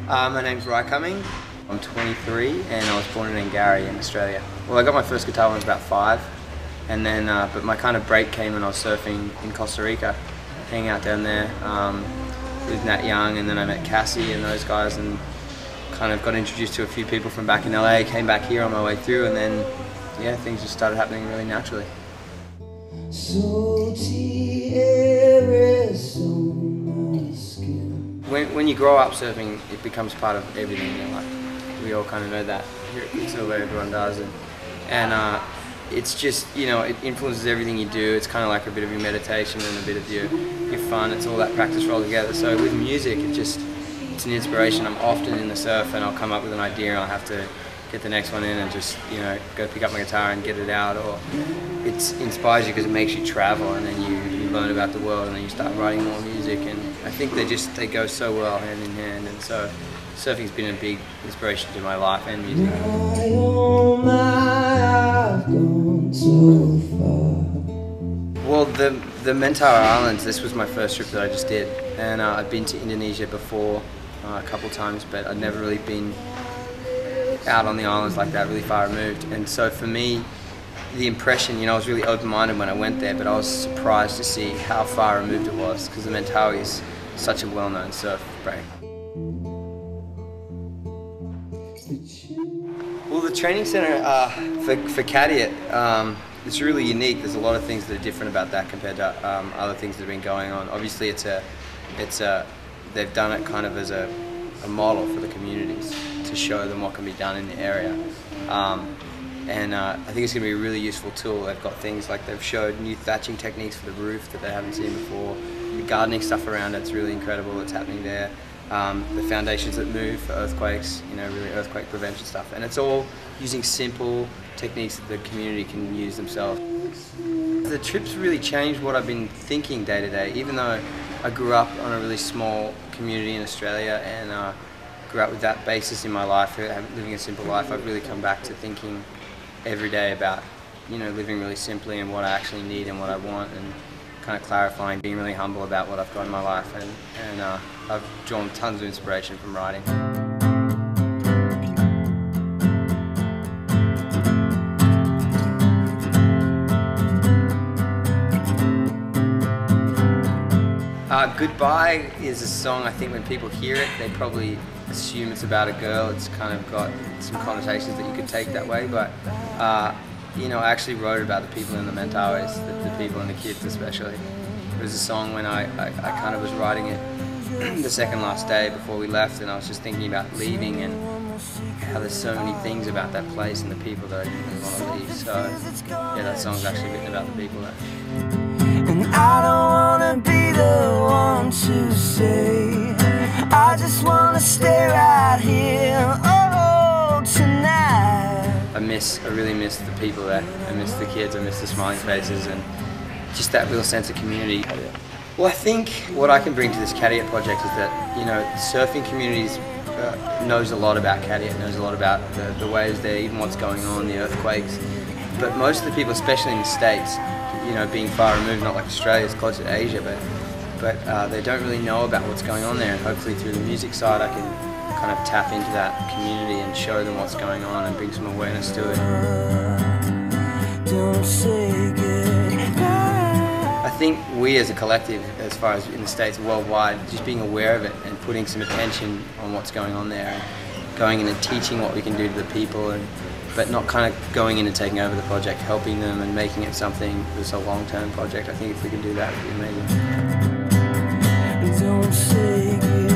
My name's Cuming. I'm 23 and I was born in Ngari in Australia. Well, I got my first guitar when I was about 5, and then but my kind of break came when I was surfing in Costa Rica, hanging out down there with Nat Young, and then I met Cassie and those guys, and kind of got introduced to a few people from back in LA. Came back here on my way through, and then yeah, things just started happening really naturally. When you grow up surfing, it becomes part of everything in your life. We all kind of know that here at Quiksilver, everyone does, and it's just, you know, it influences everything you do. It's kind of like a bit of your meditation and a bit of your fun. It's all that practice rolled together. So with music, it's an inspiration. I'm often in the surf and I'll come up with an idea and I'll have to get the next one in and just, you know, go pick up my guitar and get it out. Or it inspires you because it makes you travel, and then you learn about the world, and then you start writing more music. And I think they go so well hand in hand, and so surfing's been a big inspiration to my life and music. Well, the Mentawai Islands, this was my first trip that I just did, and I'd been to Indonesia before a couple times, but I'd never really been out on the islands like that, really far removed. And so for me, the impression, you know, I was really open-minded when I went there, but I was surprised to see how far removed it was, because the Mentawai is such a well-known surf break. Well, the training center for Katiet, it's really unique. There's a lot of things that are different about that compared to other things that have been going on. Obviously, they've done it kind of as a model for the communities to show them what can be done in the area. I think it's going to be a really useful tool. They've got things like they've showed new thatching techniques for the roof that they haven't seen before. The gardening stuff around it's really incredible that's happening there. The foundations that move for earthquakes, you know, really earthquake prevention stuff. And it's all using simple techniques that the community can use themselves. The trips really changed what I've been thinking day to day. Even though I grew up on a really small community in Australia and grew up with that basis in my life, living a simple life, I've really come back to thinking every day about, you know, living really simply and what I actually need and what I want, and kind of clarifying, being really humble about what I've got in my life, and I've drawn tons of inspiration from writing. Goodbye is a song, I think when people hear it, they probably assume it's about a girl. It's kind of got some connotations that you could take that way, but you know, I actually wrote about the people in the Mentawais, the people and the kids especially. It was a song when I kind of was writing it the second last day before we left, and I was just thinking about leaving and how there's so many things about that place and the people that I didn't really want to leave. So yeah, that song's actually written about the people there. And I don't wanna be the one to say, I just wanna stay right here, oh, tonight. I really miss the people there. I miss the kids, I miss the smiling faces, and just that real sense of community. Well, I think what I can bring to this Katiet project is that, you know, surfing communities knows a lot about Katiet, knows a lot about the waves there, even what's going on, the earthquakes. But most of the people, especially in the States, you know, being far removed, not like Australia, it's closer to Asia, but they don't really know about what's going on there. And hopefully through the music side, I can kind of tap into that community and show them what's going on and bring some awareness to it. Don't say goodbye. I think we as a collective, as far as in the States, worldwide, just being aware of it and putting some attention on what's going on there, and going in and teaching what we can do to the people, but not kind of going in and taking over the project, helping them and making it something that's a long-term project. I think if we can do that, it would be amazing. Don't say goodbye.